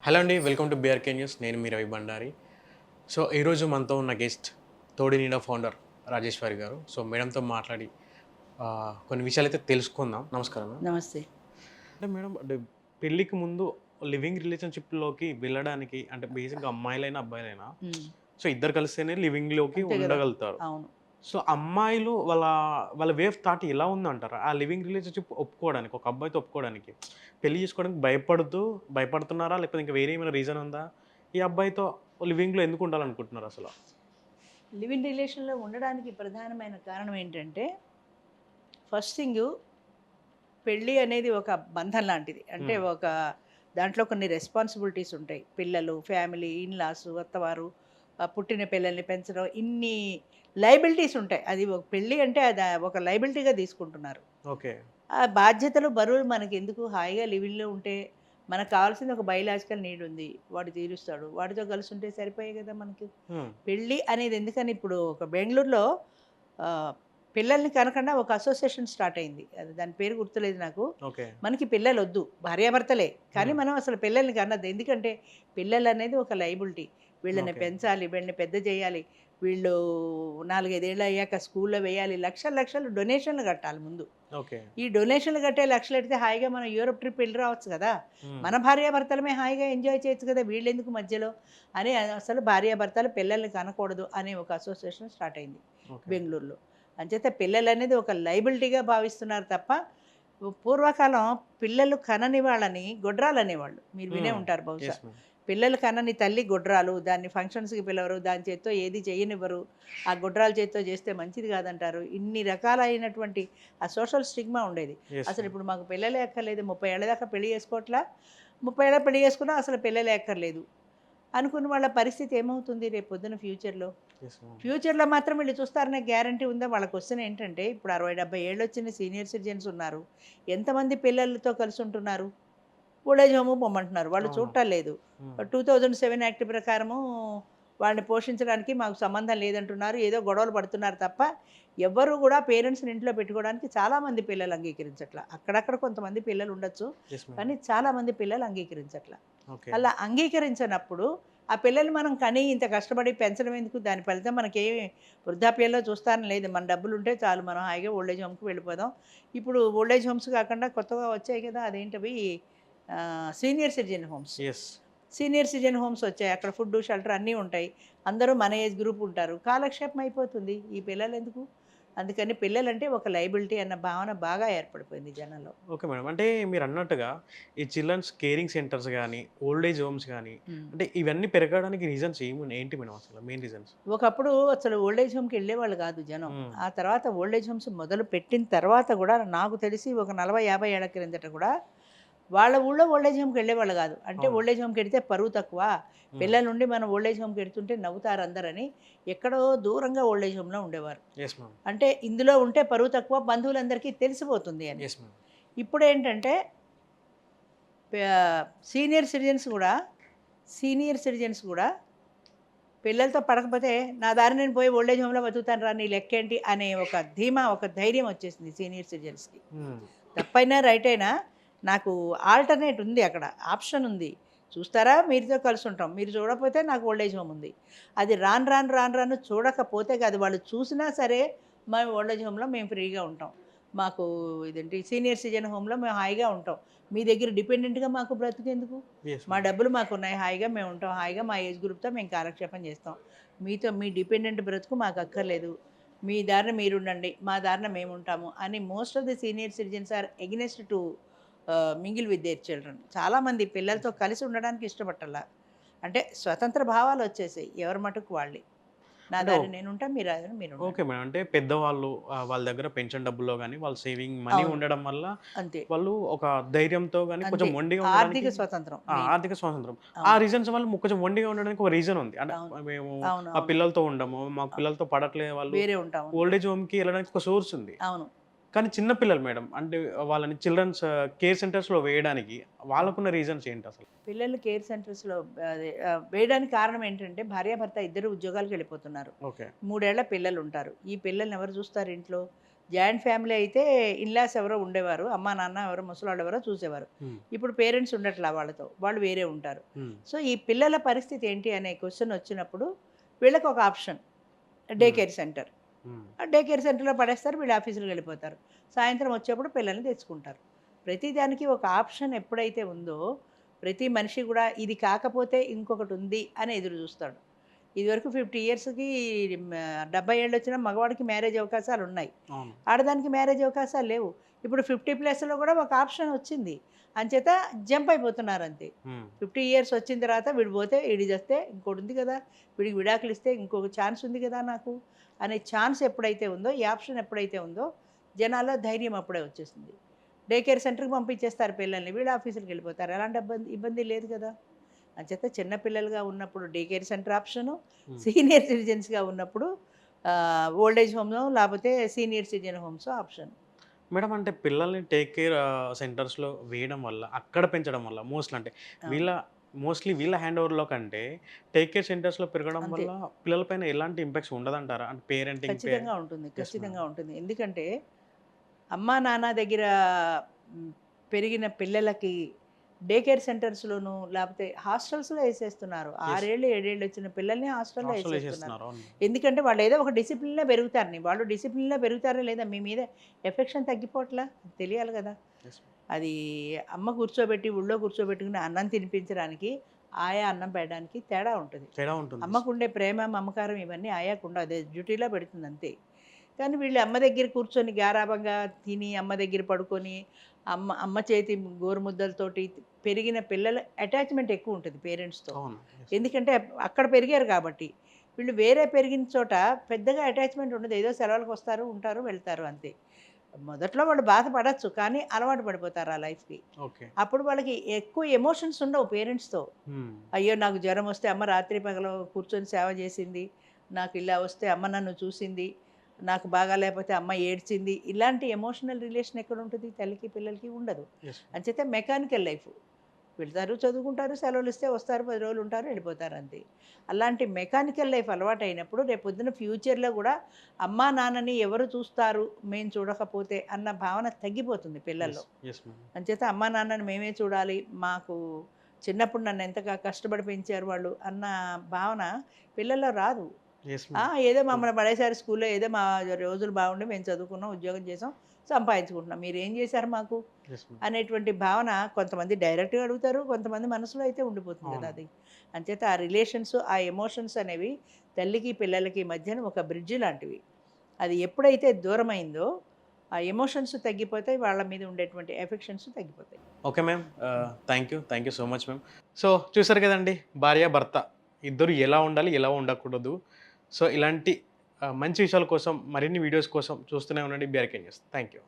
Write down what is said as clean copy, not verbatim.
Hello అండి, welcome to BRK news. నేను మీ Ravi Bandari. So ఈరోజు మనతో ఉన్న గెస్ట్ తోడి నీడా ఫౌండర్ రాజేశ్వరి గారు. సో మేడంతో మాట్లాడి కొన్ని విషయాలైతే తెలుసుకుందాం. నమస్కారం మేడం. నమస్తే. అంటే మేడం, అంటే పెళ్ళికి ముందు లివింగ్ రిలేషన్‌షిప్‌లోకి వెళ్ళడానికి అంటే బేసిక్‌గా అమ్మాయిలైనా, అబ్బాయిలైనా హ్మ్. సో ఇద్దరు కలిస్తేనే లివింగ్‌లోకి అంతే గదా! ఉండగలుగుతారు. అవును. సో అమ్మాయిలు వాళ్ళ వాళ్ళ వే ఆఫ్ థాట్ ఎలా ఉందంటారా? ఆ లివింగ్ రిలేషన్‌షిప్ ఒప్పుకోవడానికి, ఒక అబ్బాయితో ఒప్పుకోవడానికి పెళ్లి చేసుకోవడానికి భయపడుతున్నారా? లేకపోతే ఇంకా వేరే ఏమైనా రీజన్ ఉందా? ఈ అబ్బాయితో లివింగ్‌లో ఎందుకు ఉండాలనుకుంటున్నారు అసల? లివ్ ఇన్ రిలేషన్‌లో ఉండడానికి ప్రధానమైన కారణం ఏంటంటే, ఫస్ట్ థింగు పెళ్లి అనేది ఒక బంధం లాంటిది. అంటే హ్మ్. దాంట్లో కొన్ని రెస్పాన్సిబిలిటీస్ ఉంటాయి. పిల్లలు, ఫ్యామిలీ, ఇన్‌లాసు, అత్తవారు, పుట్టిన పిల్లల్ని పెంచడం ఇన్ని లయబిలిటీస్ ఉంటాయి. అది ఒక పెళ్లి అంటే ఒక లయబిలిటీగా తీసుకుంటున్నారు. ఓకే. ఆ బాధ్యతలు, బరువులు మనకెందుకు హాయిగా లివ్ ఇన్‌లో ఉంటే మనకు కావాల్సింది ఒక బయోలాజికల్ నీడ్ ఉంది. వాడు తీరుస్తాడు. వాడితో కలిసి ఉంటే సరిపోయే కదా మనకి. హ్మ్. పెళ్లి అనేది ఎందుకని ఇప్పుడు ఒక బెంగుళూరులో ఆహ్, పిల్లల్ని కనకుండా ఒక అసోసియేషన్ స్టార్ట్ అయింది. అది దాని పేరు గుర్తులేదు నాకు. ఓకే. మనకి పిల్లలొద్దు. భార్యాభర్తలే. కానీ హ్మ్. మనం అసలు పిల్లల్ని కనొద్దు. ఎందుకంటే పిల్లలనేది ఒక లయబిలిటీ. వీళ్ళని ఓకే. పెంచాలి, వీళ్ళని పెద్ద చేయాలి. వీళ్ళు 4, 5 ఏళ్ళు అయ్యాక స్కూల్‌లో వేయాలి. లక్షలు, లక్షలు డొనేషన్‌లు కట్టాలి ముందు. ఓకే. ఈ డొనేషన్‌లు కట్టే లక్షలెడితే హాయిగా మనం యూరోప్ ట్రిప్ ఎళ్లి రావచ్చు గదా! హ్మ్. మన భార్యాభర్తలమే హాయిగా ఎంజాయ్ చేయొచ్చు కదా! వీళ్ళెందుకు మధ్యలో అని అసలు భార్యాభర్తలు పిల్లల్ని కనకూడదు అనే ఒక అసోసియేషన్ స్టార్ట్ అయింది ఓకే. బెంగుళూరులో. అంచేత పిల్లలనేది ఒక లయబిలిటీగా భావిస్తున్నారు తప్ప, పూర్వకాలం పిల్లలు కనని వాళ్ళని గొడ్రాలనేవాళ్ళు. మీరు వినే హ్మ్. ఉంటారు బహుశా. Yes ma'am. పిల్లలు కనని తల్లి గొడ్రాలు. దాన్ని ఫంక్షన్స్‌కి పిలవరు. దాని చేత్తో ఏది చెయ్యనివ్వరు. ఆ గొడ్రాల చేత్తో చేస్తే మంచిది కాదంటారు. ఇన్ని రకాలైనటువంటి ఆ సోషల్ స్టిగ్మా ఉండేది. Yes ma'am. అసలిప్పుడు మాకు పిల్లలే అక్కర్లేదు. 30 ఏళ్ల దాకా పెళ్లి చేసుకోవట్లా. 30 ఏళ్ళకి పెళ్లి చేసుకున్నా అసలు పిల్లలే అక్కర్లేదు. అనుకున్న వాళ్ళ పరిస్థితి ఏమవుతుంది రేపొద్దున ఫ్యూచర్‌లో? Yes ma'am. ఫ్యూచర్‌లో మాత్రం వీళ్ళు చూస్తారనే గ్యారంటీ ఉందా? వాళ్ళ క్వెషన్ ఏంటంటే ఇప్పుడు 60, 70 ఏళ్ళొచ్చిన సీనియర్ సిటిజన్స్ ఉన్నారు. ఎంతమంది పిల్లలతో కలిసి ఉంటున్నారు? ఓల్డ్ ఏజ్ హోమ్‌కి పొమ్మంటున్నారు. వాళ్ళు అవును. చూడటం లేదు. హ్మ్. 2007 యాక్ట్ ప్రకారము వాళ్ళని పోషించడానికి మాకు సంబంధం లేదంటున్నారు. ఏదో గొడవలు పడుతున్నారు తప్ప, ఎవ్వరు గూడా పేరెంట్స్‌ని ఇంట్లో పెట్టుకోవడానికి చాలామంది పిల్లలు అంగీకరించట్ల. అక్కడక్కడ కొంతమంది పిల్లలు ఉండొచ్చు. Yes ma'am. కానీ చాలామంది పిల్లలు అంగీకరించట్ల. ఓకే. అలా అంగీకరించనప్పుడు ఆ పిల్లల్ని మనం కని ఇంత కష్టపడి పెంచడం ఎందుకు? దాని ఫలితం మనకేమి వృద్ధాప్యంలో చూస్తారని లేదు. మన డబ్బులుంటే చాలు మనం హాయిగా ఓల్డ్ ఏజ్ హోమ్‌కి వెళ్ళిపోదాం. ఇప్పుడు ఓల్డ్ ఏజ్ హోమ్స్ కాకుండా కొత్తగా వచ్చాయి కదా! అదేంటవి senior citizen homes. Yes. Senior citizen homes వచ్చాయి. అక్కడ ఫుడ్డు, షెల్టర్ అన్నీ ఉంటాయి. అందరూ మన ఏజ్ గ్రూప్ ఉంటారు. కాలక్షేపం అయిపోతుంది. ఈ పిల్లలెందుకు? అందుకని పిల్లలంటే ఒక లయబిలిటీ అన్న భావన బాగా ఏర్పడిపోయింది జనంలో. Okay madam. అంటే మీరన్నట్టుగా ఈ చిల్డ్రన్స్ కేరింగ్ సెంటర్స్ గాని, ఓల్డ్ ఏజ్ హోమ్స్ గాని, హ్మ్. అంటే ఇవన్నీ పెరగడానికి రీజన్స్ ఏంటి మేడం అసలు మెయిన్ రీజన్స్? ఒకప్పుడు అసలు ఓల్డ్ ఏజ్ హోమ్‌కి ఎళ్ళేవాళ్ళు గాదు జనం. హ్మ్. ఆ తర్వాత ఓల్డ్ ఏజ్ హోమ్స్ మొదలుపెట్టిన తర్వాత గూడా నాకు తెలిసి ఒక 40, 50 ఏళ్ల క్రిందట గూడా వాళ్ళ ఊళ్ళో ఓల్డ్ ఏజ్ హోమ్‌కి ఎళ్ళేవాళ్ళు గాదు. అంటే అవును. ఓల్డ్ ఏజ్ హోమ్‌కి ఎడితే పరువు తక్కువ. హ్మ్. పిల్లలుండి మనం ఓల్డ్ ఏజ్ హోమ్‌కి ఎడుతుంటే నవ్వుతారు అందరని ఎక్కడో దూరంగా ఓల్డ్ ఏజ్ హోమ్‌లో ఉండేవారు. Yes ma'am. అంటే ఇందులో ఉంటే పరువు తక్కువ బంధువులందరికీ తెలిసిపోతుంది అని. Yes ma'am. ఇప్పుడేంటంటే సీనియర్ సిటిజన్స్ గూడా సీనియర్ సిటిజన్స్ గూడా పిల్లలతో పడకపోతే నా దారి నేను పోయి ఓల్డ్ ఏజ్ హోమ్‌లో బతుకుతాను రా! నీ లెక్కేంటి అనే ఒక ధీమా, ఒక ధైర్యం వచ్చేసింది సీనియర్ సిటిజన్స్‌కి. హ్మ్. తప్పైనా, రైటయినా నాకు ఆల్టర్‌నేట్ ఉంది అక్కడ. ఆప్షన్ ఉంది. చూస్తారా మీరుతో కలిసుంటాం. మీరు చూడకపోతే నాకు ఓల్డ్ ఏజ్ హోమ్ ఉంది. అది రాను చూడకపోతే కాదు. వాళ్ళు చూసినా సరే మేము ఓల్డ్ ఏజ్ హోమ్‌లో మేము ఫ్రీగా ఉంటాం. మాకు ఇదేంటి సీనియర్ సిటిజన్ హోమ్‌లో మేము హాయిగా ఉంటాం. మీ దగ్గర డిపెండెంట్‌గా మాకు బ్రతుకెందుకు? యెస్ మా మ్యామ్. డబ్బులు మాకున్నాయి. హాయిగా మేముంటాం. హాయిగా మా ఏజ్ గ్రూప్‌తో మేము కాలక్షేపం చేస్తాం. మీ డిపెండెంట్ బ్రతుకు మాకక్కర్లేదు. మీ దారిన మీరుండండి. మా దారిన మేముంటాము అని most of the senior citizens are against to mingle with their children. చాలామంది పిల్లలతో యెస్. కలిసి ఉండడానికి ఇష్టపట్టల్లా. అంటే స్వతంత్ర భావాలొచ్చేసాయి. ఎవరి మటుకు వాళ్ళయి. నా అంటే దారి నేనుంటా. మీ దారిన ఓకే మీరుండండి. మేడం. అంటే పెద్దవాళ్ళు వాళ్ళ దగ్గర పెన్షన్ డబ్బుల్లో గాని, వాళ్ళ సేవింగ్ మనీ అవును. ఉండడం వల్ల అంతే. వాళ్ళు ఒక ధైర్యంతో గాని, అంతే. కొంచెం మొండిగా ఆర్థిక ఉండడానికి స్వతంత్రం మెయిన్. ఆర్థిక స్వాతంత్రం. ఆ అవును. రీజన్స్ వల్ల కొంచెం మొండిగా ఉండడానికి ఒక రీజన్ ఉంది. అంటే అవును. మేము అవును. మా అవును. పిల్లలతో ఉండము. మాకు అ పిల్లలతో పడట్లే వాళ్ళు వేరే ఉంటామని. ఓల్డ్ ఏజ్ హోమ్‌కి ఎళ్ళడానికి ఒక సోర్స్ ఉంది. అవును. కానీ చిన్న పిల్లలు మేడం. అంటే వాళ్ళని చిల్డ్రన్స్ కేర్ సెంటర్స్‌లో వేయడానికి హ్మ్. వాళ్ళకున్న రీజన్స్ ఏంటసలు? పిల్లలు కేర్ సెంటర్స్‌లో వేయడానికి కారణం ఏంటంటే భార్యాభర్త ఇద్దరు ఉద్యోగాలకెళ్ళిపోతున్నారు. ఓకే. 3 ఏళ్ల పిల్లలుంటారు. ఈ పిల్లల్ని ఎవరు చూస్తారు ఇంట్లో? జాయింట్ ఫ్యామిలీ అయితే ఇన్లాస్ ఎవరో ఉండేవారు, అమ్మా నాన్న ఎవరో ముసలాళ్ళు ఎవరో చూసేవారు. ఇప్పుడు పేరెంట్స్ ఉండట్లా వాళ్ళతో, వాళ్ళు వేరే ఉంటారు. సో ఈ పిల్లల పరిస్థితి ఏంటి అనే క్వశ్చన్ వచ్చినప్పుడు వీళ్ళకి ఒక ఆప్షన్ డే కేర్ సెంటర్. ఆ డే కేర్ సెంటర్లో పడేస్తారు, వీళ్ళు ఆఫీసులకు వెళ్ళిపోతారు. సాయంత్రం వచ్చేప్పుడు పిల్లల్ని తెచ్చుకుంటారు. ప్రతి దానికి ఒక ఆప్షన్ ఎప్పుడైతే ఉందో ప్రతి మనిషి కూడా ఇది కాకపోతే ఇంకొకటి ఉంది అని ఎదురు చూస్తాడు. ఇదివరకు 50 ఇయర్స్కి 70 ఏళ్ళు వచ్చిన మగవాడికి మ్యారేజ్ అవకాశాలు ఉన్నాయి, ఆడదానికి మ్యారేజ్ అవకాశాలు లేవు. ఇప్పుడు 50+లో కూడా ఒక ఆప్షన్ వచ్చింది, అంచేత జంప్ అయిపోతున్నారు అంతే. 50 ఇయర్స్ వచ్చిన తర్వాత వీడు పోతే వీడి చేస్తే ఇంకోటి ఉంది కదా, వీడికి విడాకులు ఇస్తే ఇంకొక ఛాన్స్ ఉంది కదా నాకు అనే ఛాన్స్ ఎప్పుడైతే ఉందో, ఈ ఆప్షన్ ఎప్పుడైతే ఉందో జనాల్లో ధైర్యం అప్పుడే వచ్చేసింది. డే కేర్ సెంటర్కి పంపించేస్తారు పిల్లల్ని, వీళ్ళు ఆఫీసులకు వెళ్ళిపోతారు, ఎలాంటి ఇబ్బంది లేదు కదా. అంచేత చిన్నపిల్లలుగా ఉన్నప్పుడు day care centre option, senior సిటిజన్స్గా ఉన్నప్పుడు ఓల్డేజ్ హోమ్లో లేకపోతే senior citizen homes option. Madam అంటే పిల్లల్ని టేక్ కేర్ సెంటర్స్లో వేయడం వల్ల, అక్కడ పెంచడం వల్ల అంటే మోస్ట్లీ వీళ్ళ హ్యాండ్ ఓవర్లో కంటే టేక్ కేర్ సెంటర్స్లో పెరగడం వల్ల పిల్లలపైన ఎలాంటి ఇంపాక్ట్స్ ఉండదంటారా? అంటే పేరెంటింగ్ ఖచ్చితంగా ఉంటుంది, ఖచ్చితంగా ఉంటుంది. ఎందుకంటే అమ్మా నాన్న దగ్గర పెరిగిన పిల్లలకి డే కేర్ సెంటర్స్లోను లేకపోతే హాస్టల్స్లో వేసేస్తున్నారు. 6 ఏళ్ళు 7 ఏళ్ళు వచ్చిన పిల్లల్ని హాస్టల్లో వేసేస్తున్నారు. ఎందుకంటే వాళ్ళు ఏదో ఒక డిసిప్లిన్లో పెరుగుతారని, వాళ్ళు డిసిప్లిన్లో పెరుగుతారా లేదా మీ మీద ఎఫెక్షన్ తగ్గిపోవట్లా తెలియాలి కదా. అది అమ్మ కూర్చోబెట్టి ఊళ్ళో కూర్చోబెట్టుకుని అన్నం తినిపించడానికి, ఆయా అన్నం పెట్టడానికి తేడా ఉంటుంది. అమ్మకు ఉండే ప్రేమ మమకారం ఇవన్నీ ఆయాకుండా అదే డ్యూటీలో పెడుతుంది అంతే. కానీ వీళ్ళు అమ్మ దగ్గర కూర్చొని గారాబంగా తిని అమ్మ దగ్గర పడుకొని అమ్మ చేతి గోరుముద్దలతోటి పెరిగిన పిల్లల అటాచ్మెంట్ ఎక్కువ ఉంటుంది పేరెంట్స్తో. ఎందుకంటే అక్కడ పెరిగారు కాబట్టి. వీళ్ళు వేరే పెరిగిన చోట పెద్దగా అటాచ్మెంట్ ఉండదు, ఏదో సెలవులకు వస్తారు, ఉంటారు, వెళ్తారు అంతే. మొదట్లో వాళ్ళు బాధపడచ్చు, కానీ అలవాటు పడిపోతారు ఆ లైఫ్కి. అప్పుడు వాళ్ళకి ఎక్కువ ఎమోషన్స్ ఉండవు పేరెంట్స్తో. అయ్యో నాకు జ్వరం వస్తే అమ్మ రాత్రి పగలు కూర్చొని సేవ చేసింది, నాకు ఇలా వస్తే అమ్మ నన్ను చూసింది, నాకు బాగా లేకపోతే అమ్మ ఏడ్చింది, ఇలాంటి ఎమోషనల్ రిలేషన్ ఎక్కడ ఉంటుంది, తల్లికి పిల్లలకి ఉండదు. అంచేతే మెకానికల్ లైఫ్, వెళ్తారు చదువుకుంటారు, సెలవులు ఇస్తే వస్తారు, 10 రోజులు ఉంటారు, వెళ్ళిపోతారు అంతే. అలాంటి మెకానికల్ లైఫ్ అలవాటు అయినప్పుడు రేపొద్దున ఫ్యూచర్లో కూడా అమ్మా నాన్నని ఎవరు చూస్తారు మేము చూడకపోతే అన్న భావన తగ్గిపోతుంది పిల్లల్లో. అంచేత అమ్మా నాన్నని మేమే చూడాలి, మాకు చిన్నప్పుడు నన్ను ఎంతగా కష్టపడి పెంచారు వాళ్ళు అన్న భావన పిల్లల్లో రాదు. ఏదో మమ్మల్ని పడేసారు స్కూల్లో, ఏదో మా రోజులు బాగుండి మేము చదువుకున్నాం, ఉద్యోగం చేసాం, సంపాదించుకుంటున్నాం, మీరు ఏం చేశారు మాకు అనేటువంటి భావన కొంతమంది డైరెక్ట్గా అడుగుతారు, కొంతమంది మనసులో అయితే ఉండిపోతుంది కదా అది. అంచేత ఆ రిలేషన్స్, ఆ ఎమోషన్స్ అనేవి తల్లికి పిల్లలకి మధ్యన ఒక బ్రిడ్జ్ లాంటివి. అది ఎప్పుడైతే దూరమైందో ఆ ఎమోషన్స్ తగ్గిపోతాయి, వాళ్ళ మీద ఉండేటువంటి ఎఫెక్షన్స్ తగ్గిపోతాయి. Okay ma'am, thank you so much ma'am. So చూసారు కదండి, భార్య భర్త ఇద్దరు ఎలా ఉండాలి, ఎలా ఉండకూడదు. సో ఇలాంటి మంచి విషయాల కోసం, మరిన్ని వీడియోస్ కోసం చూస్తూనే ఉండండి BRK న్యూస్. Thank you.